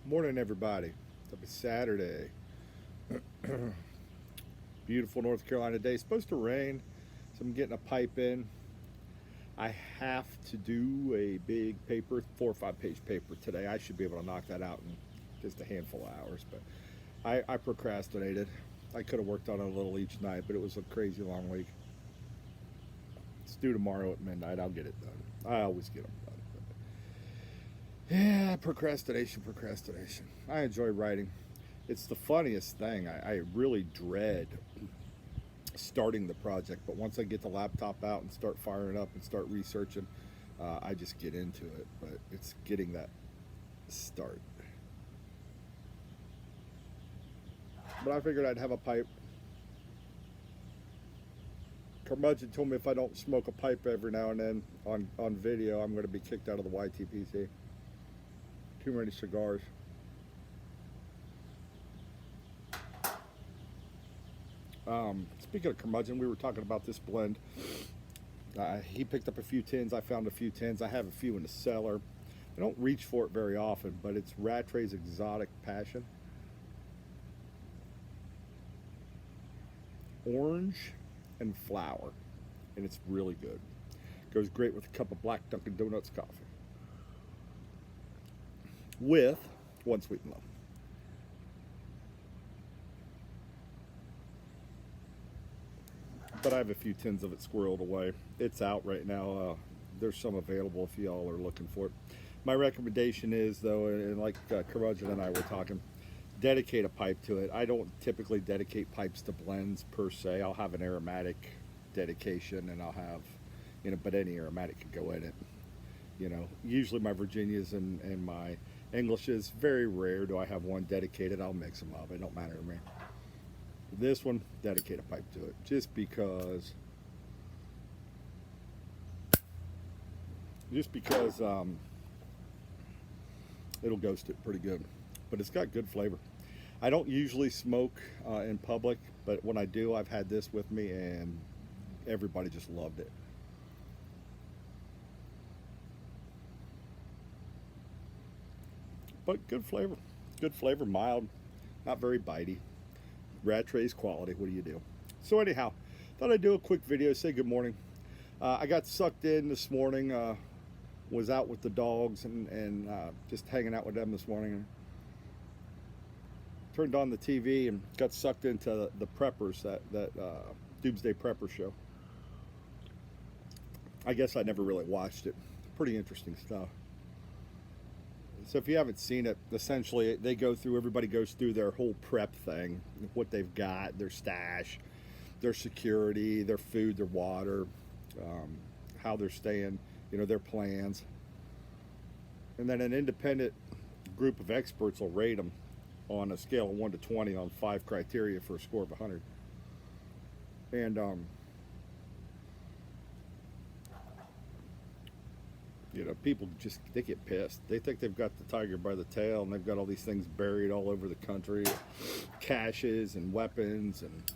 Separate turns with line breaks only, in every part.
Morning, everybody. It's Saturday. Beautiful North Carolina day. It's supposed to rain, so I'm getting a pipe in. I have to do a big paper, 4 or 5 page paper today. I should be able to knock that out in just a handful of hours, but I procrastinated. I could have worked on it a little each night, but it was a crazy long week. It's due tomorrow at midnight. I'll get it done. I always get them done. Yeah, procrastination. I enjoy writing. It's the funniest thing. I really dread starting the project, but once I get the laptop out and start firing up and start researching, I just get into it. But it's getting that start. But I figured I'd have a pipe. Curmudgeon told me if I don't smoke a pipe every now and then on video, I'm going to be kicked out of the YTPC. Too many cigars. Speaking of curmudgeon, we were talking about this blend. He picked up a few tins. I found a few tins. I have a few in the cellar. I don't reach for it very often, but it's Rattray's Exotic Passion. Orange and flower, and it's really good. Goes great with a cup of black Dunkin' Donuts coffee with one sweet and low. But I have a few tins of it squirreled away. It's out right now. There's some available if y'all are looking for it. My recommendation is, though, and like Curmudgeon and I were talking, dedicate a pipe to it. I don't typically dedicate pipes to blends per se. I'll have an aromatic dedication, and I'll have, but any aromatic could go in it. Usually my Virginias and my Englishes, very rare do I have one dedicated. I'll mix them up. It don't matter to me. This one, dedicate a pipe to it, just because it'll ghost it pretty good. But it's got good flavor. I don't usually smoke in public, but when I do, I've had this with me, and everybody just loved it. But good flavor, mild, not very bitey. Rattray's quality. What do you do? So anyhow, thought I'd do a quick video, say good morning. I got sucked in this morning. Was out with the dogs and just hanging out with them this morning. Turned on the TV and got sucked into the Preppers, that Doomsday Prepper show. I guess I never really watched it. Pretty interesting stuff. So if you haven't seen it, essentially everybody goes through their whole prep thing, what they've got, their stash, their security, their food, their water, how they're staying, their plans. And then an independent group of experts will rate them on a scale of 1 to 20 on 5 criteria for a score of 100. And people they get pissed. They think they've got the tiger by the tail, and they've got all these things buried all over the country, caches and weapons and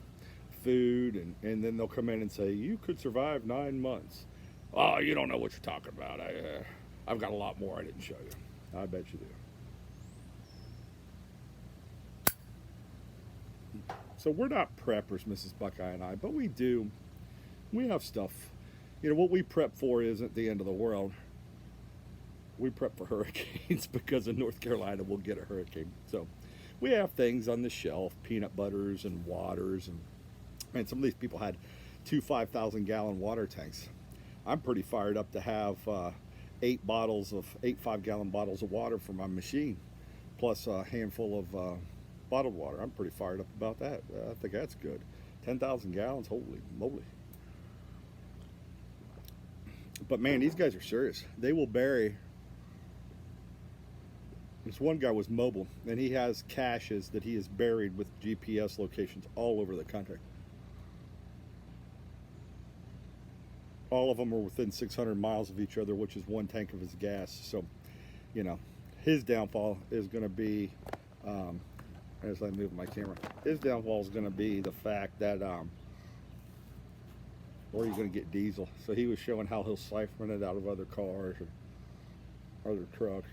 food, and then they'll come in and say, you could survive 9 months. Oh, you don't know what you're talking about. I've got a lot more I didn't show you. I bet you do. So we're not preppers, Mrs. Buckeye and I, but we do. We have stuff. What we prep for isn't the end of the world. We prep for hurricanes because in North Carolina we'll get a hurricane. So we have things on the shelf, peanut butters and waters, and some of these people had 2 5,000-gallon water tanks. I'm pretty fired up to have 8 5-gallon bottles of water for my machine, plus a handful of bottled water. I'm pretty fired up about that. I think that's good. 10,000 gallons, holy moly. But man, these guys are serious. They will bury. This one guy was mobile, and he has caches that he has buried with GPS locations all over the country. All of them are within 600 miles of each other, which is 1 tank of his gas. So, his downfall is going to be, as I move my camera, his downfall is going to be the fact that, or you're going to get diesel. So he was showing how he'll siphon it out of other cars or other trucks.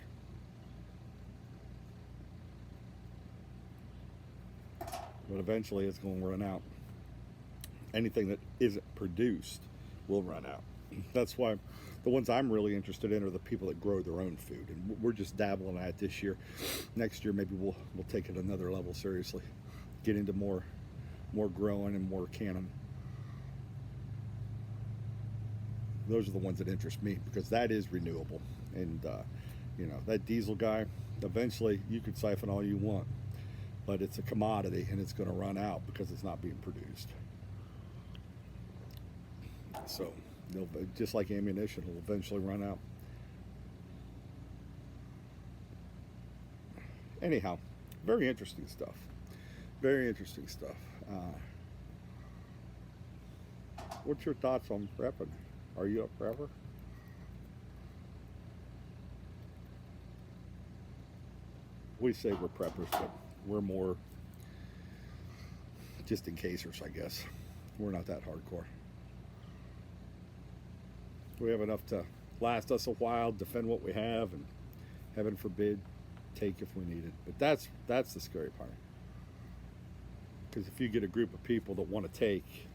but eventually it's going to run out. Anything that isn't produced will run out. That's why the ones I'm really interested in are the people that grow their own food, and we're just dabbling at it this year. Next year, maybe we'll take it another level seriously, get into more growing and more canning. Those are the ones that interest me because that is renewable, and that diesel guy. Eventually, you could siphon all you want, but it's a commodity and it's going to run out because it's not being produced. So, just like ammunition, it'll eventually run out. Anyhow, very interesting stuff. Very interesting stuff. What's your thoughts on prepping? Are you a prepper? We say we're preppers, but we're more just in casers, I guess. We're not that hardcore. We have enough to last us a while, defend what we have, and heaven forbid, take if we need it. But that's the scary part. Because if you get a group of people that want to take,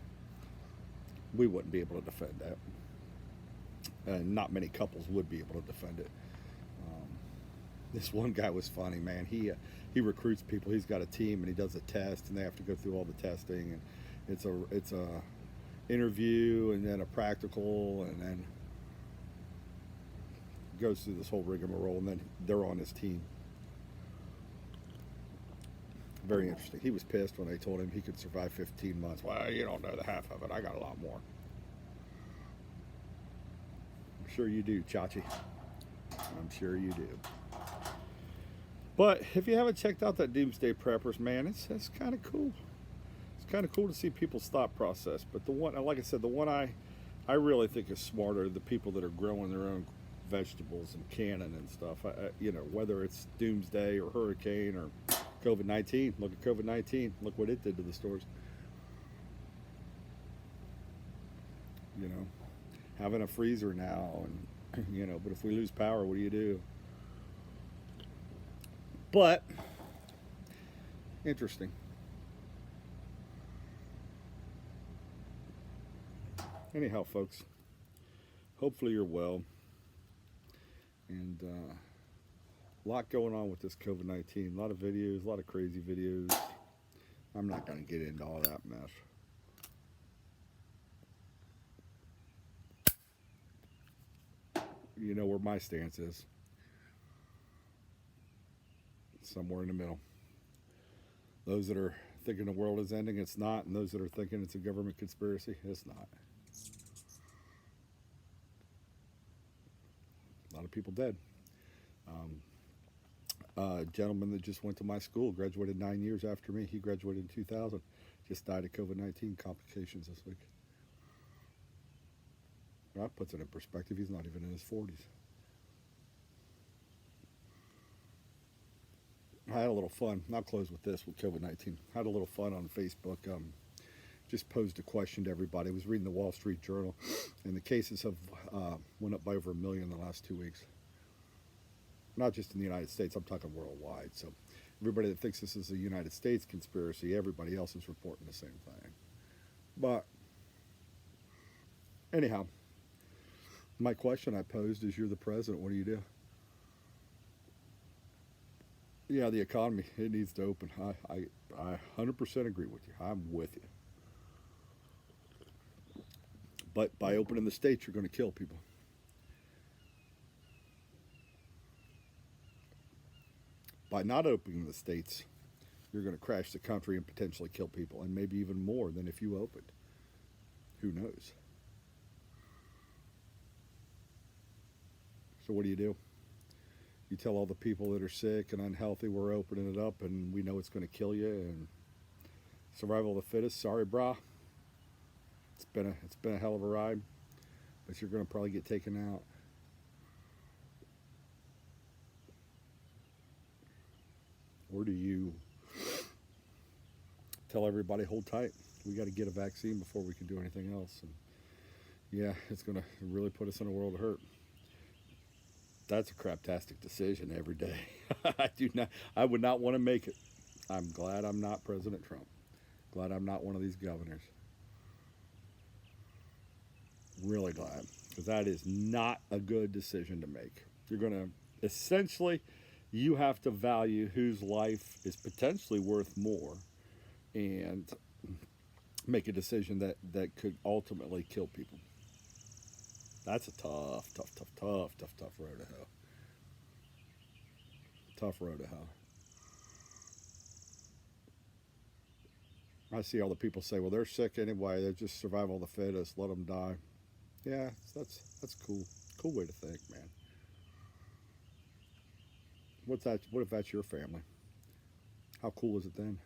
we wouldn't be able to defend that. And not many couples would be able to defend it. This one guy was funny, man. He recruits people. He's got a team and he does a test, and they have to go through all the testing, and it's a interview and then a practical, and then goes through this whole rigmarole, and then they're on his team. Very interesting. He was pissed when they told him he could survive 15 months. Well, you don't know the half of it. I got a lot more. I'm sure you do, Chachi. I'm sure you do. But if you haven't checked out that Doomsday Preppers, man, it's kind of cool. It's kind of cool to see people's thought process. But the one, like I said, the one I really think is smarter, the people that are growing their own vegetables and canning and stuff. Whether it's Doomsday or Hurricane or COVID-19. Look at COVID-19. Look what it did to the stores. Having a freezer now, and but if we lose power, what do you do? But interesting. Anyhow, folks, hopefully you're well, and a lot going on with this COVID-19. A lot of videos, a lot of crazy videos. I'm not going to get into all that mess. You know where my stance is. Somewhere in the middle. Those that are thinking the world is ending, it's not. And those that are thinking it's a government conspiracy, it's not. A lot of people dead. A gentleman that just went to my school, graduated 9 years after me. He graduated in 2000. Just died of COVID-19 complications this week. That puts it in perspective. He's not even in his 40s. I had a little fun. I'll close with this with COVID-19. I had a little fun on Facebook. Just posed a question to everybody. I was reading the Wall Street Journal, and the cases have went up by over 1 million in the last 2 weeks. Not just in the United States, I'm talking worldwide. So everybody that thinks this is a United States conspiracy, everybody else is reporting the same thing. But anyhow, my question I posed is, you're the president, what do you do? Yeah, the economy, it needs to open. I 100% agree with you. I'm with you. But by opening the states, you're going to kill people. By not opening the states, you're going to crash the country and potentially kill people, and maybe even more than if you opened. Who knows? So what do? You tell all the people that are sick and unhealthy, we're opening it up and we know it's going to kill you, and survival of the fittest. Sorry, brah. It's been a hell of a ride, but you're going to probably get taken out. Or do you tell everybody, hold tight, we got to get a vaccine before we can do anything else? And yeah, it's going to really put us in a world of hurt. That's a craptastic decision every day. I would not want to make it. I'm glad I'm not President Trump. Glad I'm not one of these governors. Really glad. Because that is not a good decision to make. You're going to, essentially, you have to value whose life is potentially worth more and make a decision that could ultimately kill people. That's a tough road to hoe. Tough road to hoe. I see all the people say, well, they're sick anyway. They just survival of the fittest. Let them die. Yeah, that's cool. Cool way to think, man. What's that? What if that's your family? How cool is it then?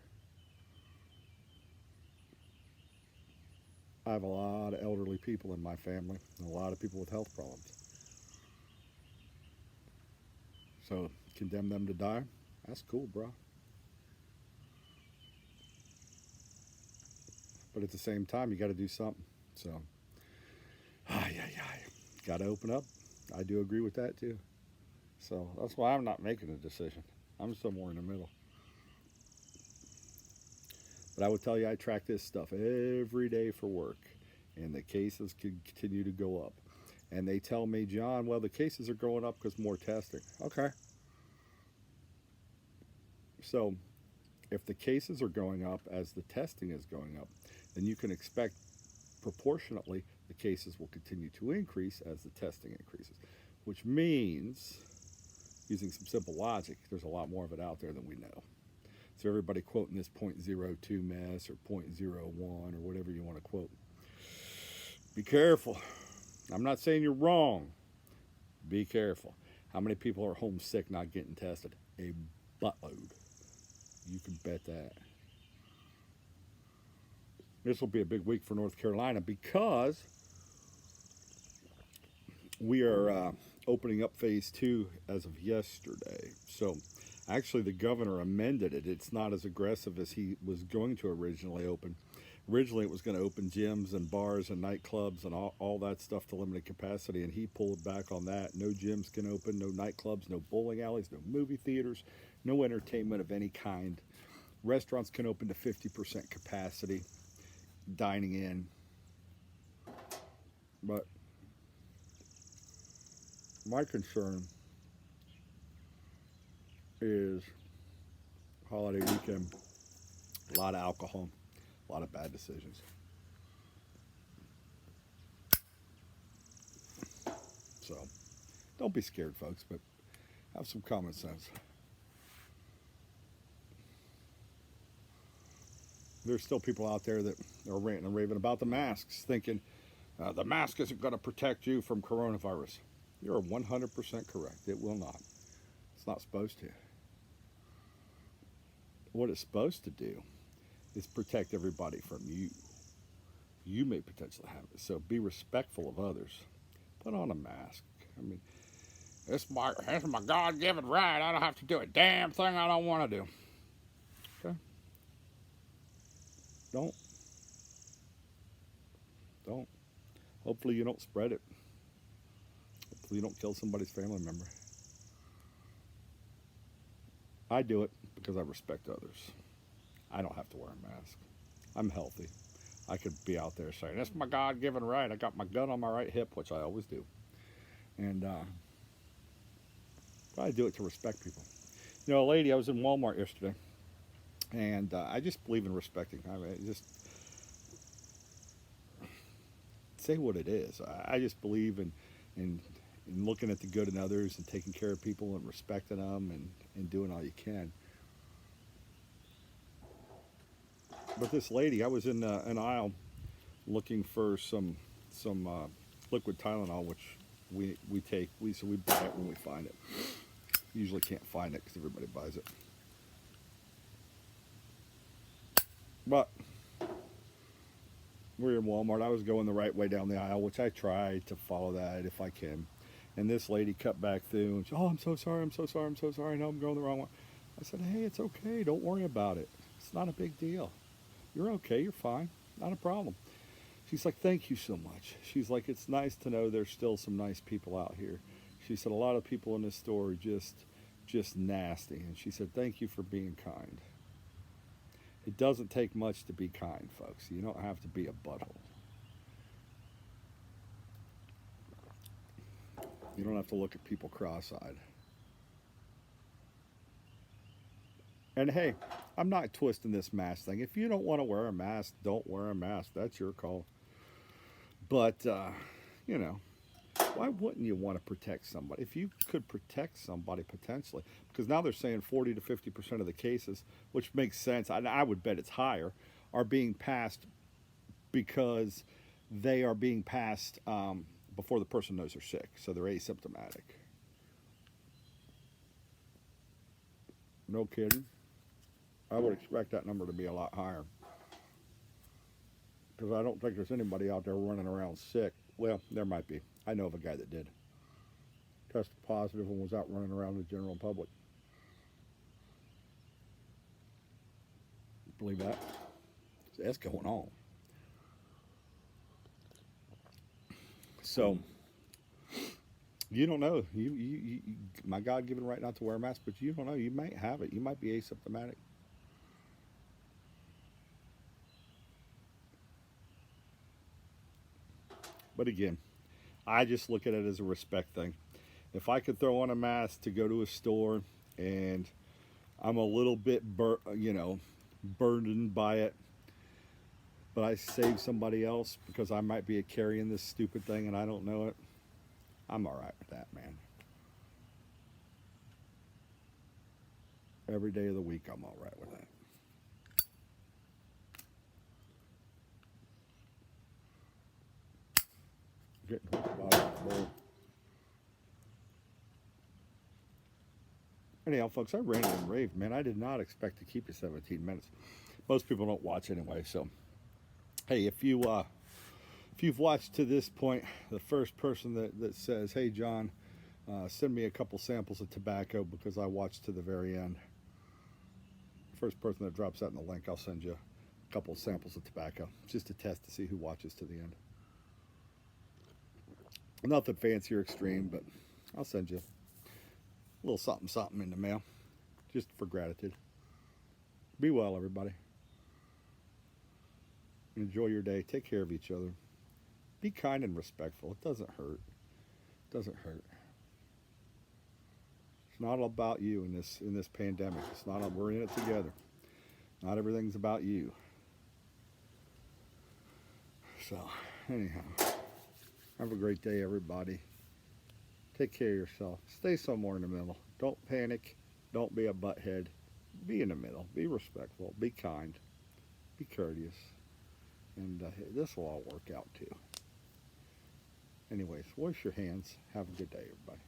I have a lot of elderly people in my family and a lot of people with health problems. So condemn them to die? That's cool, bro. But at the same time, you got to do something. So, got to open up. I do agree with that too. So that's why I'm not making a decision. I'm somewhere in the middle. But I would tell you, I track this stuff every day for work, and the cases continue to go up. And they tell me, John, well, the cases are going up because more testing. Okay. So if the cases are going up as the testing is going up, then you can expect proportionately the cases will continue to increase as the testing increases, which means, using some simple logic, there's a lot more of it out there than we know. So everybody quoting this 0.02 mess or 0.01 or whatever you want to quote. Be careful. I'm not saying you're wrong. Be careful. How many people are home sick not getting tested? A buttload. You can bet that. This will be a big week for North Carolina because we are opening up phase 2 as of yesterday. So actually the governor amended it. It's not as aggressive as he was going to originally open. Originally it was going to open gyms and bars and nightclubs and all that stuff to limited capacity, and he pulled back on that. No gyms can open, no nightclubs, no bowling alleys, no movie theaters, no entertainment of any kind. Restaurants can open to 50% capacity, dining in. But my concern is holiday weekend, a lot of alcohol, a lot of bad decisions. So don't be scared, folks, but have some common sense. There's still people out there that are ranting and raving about the masks, thinking the mask isn't going to protect you from coronavirus. You're 100% correct. It will not. It's not supposed to. What it's supposed to do is protect everybody from you. You may potentially have it, so be respectful of others. Put on a mask. I mean, it's my God-given right. I don't have to do a damn thing I don't want to do. Okay? Don't. Hopefully you don't spread it. Hopefully you don't kill somebody's family member. I do it because I respect others. I don't have to wear a mask. I'm healthy. I could be out there saying, that's my God-given right. I got my gun on my right hip, which I always do. And I do it to respect people. You know, a lady, I was in Walmart yesterday, and I just believe in respecting. I mean, just say what it is. I just believe in looking at the good in others and taking care of people and respecting them and doing all you can. But this lady, I was in an aisle looking for some liquid Tylenol, which we take. So we buy it when we find it. Usually can't find it because everybody buys it. But we're in Walmart. I was going the right way down the aisle, which I try to follow that if I can. And this lady cut back through and she, oh, I'm so sorry. I know I'm going the wrong way. I said, hey, it's okay. Don't worry about it. It's not a big deal. You're okay. You're fine. Not a problem. She's like, thank you so much. She's like, it's nice to know there's still some nice people out here. She said, a lot of people in this store are just nasty. And she said, thank you for being kind. It doesn't take much to be kind, folks. You don't have to be a butthole. You don't have to look at people cross-eyed. And hey, I'm not twisting this mask thing. If you don't want to wear a mask, don't wear a mask. That's your call. But, you know, why wouldn't you want to protect somebody? If you could protect somebody potentially, because now they're saying 40 to 50% of the cases, which makes sense. I would bet it's higher, are being passed because they are being passed before the person knows they're sick. So they're asymptomatic. No kidding. I would expect that number to be a lot higher. Because I don't think there's anybody out there running around sick. Well, there might be. I know of a guy that did. Tested positive and was out running around the general public. Believe that? That's going on. So, you don't know. My God given right not to wear a mask, but you don't know. You might have it. You might be asymptomatic. But again, I just look at it as a respect thing. If I could throw on a mask to go to a store and I'm a little bit, burdened by it, but I save somebody else because I might be carrying this stupid thing and I don't know it, I'm all right with that, man. Every day of the week, I'm all right with that. Getting hooked by the bowl. Anyhow, folks, I ranted and raved, man. I did not expect to keep you 17 minutes. Most people don't watch anyway, so hey, if you've watched to this point, the first person that says, "Hey, John, send me a couple samples of tobacco because I watched to the very end." First person that drops that in the link, I'll send you a couple samples of tobacco just to test to see who watches to the end. Nothing fancy or extreme, but I'll send you a little something something in the mail just for gratitude. Be well, everybody. Enjoy your day. Take care of each other. Be kind and respectful. It doesn't hurt. It doesn't hurt. It's not all about you in this pandemic. It's not. We're in it together. Not everything's about you. So, anyhow, have a great day, everybody. Take care of yourself. Stay somewhere in the middle. Don't panic. Don't be a butthead. Be in the middle. Be respectful. Be kind. Be courteous. And this will all work out too. Anyways, wash your hands. Have a good day, everybody.